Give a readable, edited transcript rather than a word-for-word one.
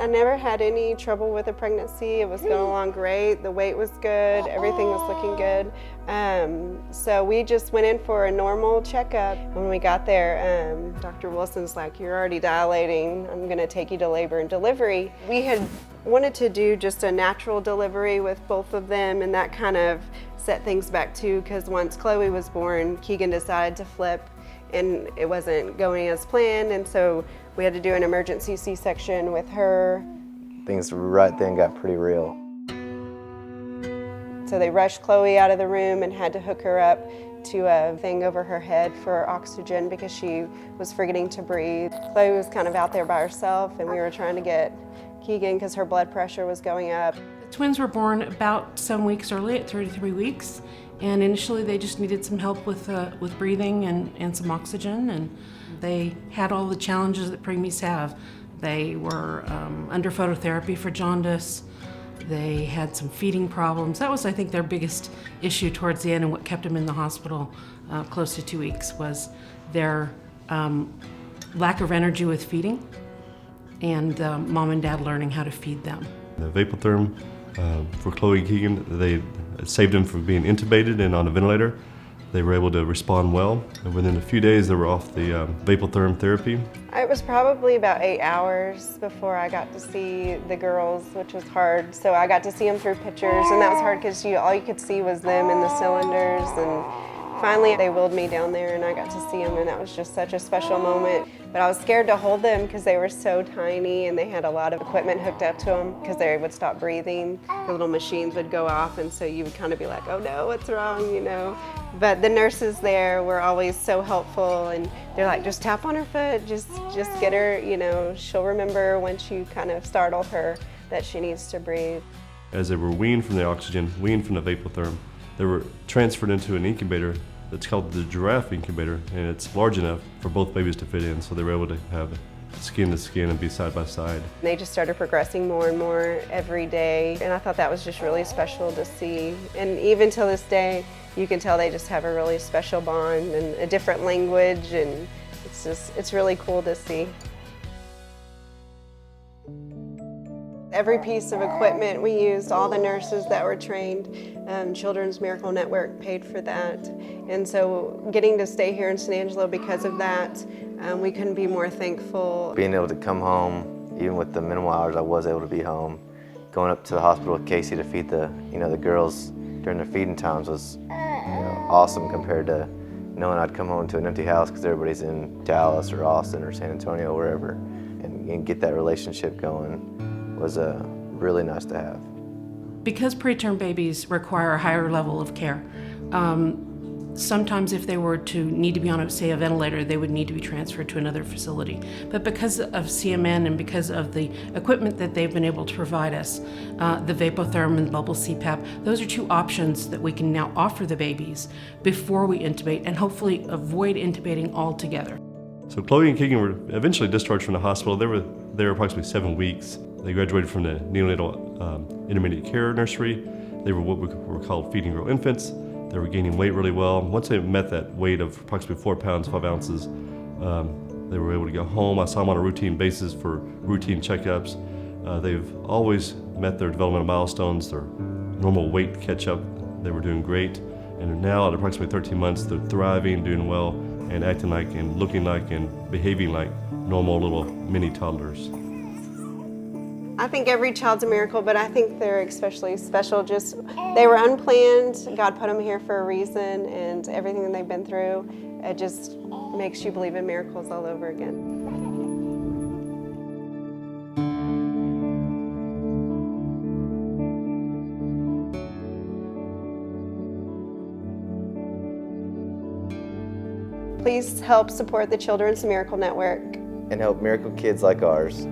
I never had any trouble with the pregnancy. It was going along great. The weight was good. Everything was looking good. So we just went in for a normal checkup. When we got there, Dr. Wilson's like, "You're already dilating. I'm going to take you to labor and delivery." We had wanted to do just a natural delivery with both of them, and that kind of set things back too, because once Khloe was born, Keegan decided to flip and it wasn't going as planned, and so we had to do an emergency C-section with her. Things right then got pretty real. So they rushed Khloe out of the room and had to hook her up to a thing over her head for oxygen because she was forgetting to breathe. Khloe was kind of out there by herself, and we were trying to get Keegan because her blood pressure was going up. The twins were born about 7 weeks early at 33 weeks. And initially they just needed some help with breathing and some oxygen, and they had all the challenges that preemies have. They were under phototherapy for jaundice. They had some feeding problems. That was, I think, their biggest issue towards the end, and what kept them in the hospital close to 2 weeks was their lack of energy with feeding and mom and dad learning how to feed them. The Vapotherm for Khloe and Keegan, they saved them from being intubated and on a ventilator. They were able to respond well, and within a few days they were off the Vapotherm therapy. It was probably about 8 hours before I got to see the girls, which was hard. So I got to see them through pictures, and that was hard because all you could see was them in the cylinders. And finally they wheeled me down there and I got to see them, and that was just such a special moment. But I was scared to hold them because they were so tiny and they had a lot of equipment hooked up to them because they would stop breathing. The little machines would go off, and so you would kind of be like, "Oh no, what's wrong?" you know. But the nurses there were always so helpful, and they're like, "Just tap on her foot, just get her, you know, she'll remember once you kind of startle her that she needs to breathe." As they were weaned from the oxygen, weaned from the Vapotherm, they were transferred into an incubator that's called the giraffe incubator, and it's large enough for both babies to fit in, so they were able to have skin to skin and be side by side. They just started progressing more and more every day, and I thought that was just really special to see. And even till this day, you can tell they just have a really special bond and a different language, and it's really cool to see. Every piece of equipment we used, all the nurses that were trained, Children's Miracle Network paid for that. And so getting to stay here in San Angelo because of that, we couldn't be more thankful. Being able to come home, even with the minimal hours I was able to be home, going up to the hospital with Casey to feed the girls during their feeding times was awesome compared to knowing I'd come home to an empty house because everybody's in Dallas or Austin or San Antonio, wherever, and get that relationship going was really nice to have. Because preterm babies require a higher level of care, sometimes if they were to need to be on, say, a ventilator, they would need to be transferred to another facility. But because of CMN and because of the equipment that they've been able to provide us, the Vapotherm and bubble CPAP, those are two options that we can now offer the babies before we intubate and hopefully avoid intubating altogether. So Khloe and Keegan were eventually discharged from the hospital. They were there approximately 7 weeks. They graduated from the neonatal intermediate care nursery. They were what were called feeding girl infants. They were gaining weight really well. Once they met that weight of approximately 4 pounds, 5 ounces, they were able to go home. I saw them on a routine basis for routine checkups. They've always met their developmental milestones, their normal weight catch-up. They were doing great. And now at approximately 13 months, they're thriving, doing well, and acting like and looking like and behaving like normal little mini toddlers. I think every child's a miracle, but I think they're especially special. Just they were unplanned. God put them here for a reason, and everything that they've been through, it just makes you believe in miracles all over again. Please help support the Children's Miracle Network And help miracle kids like ours.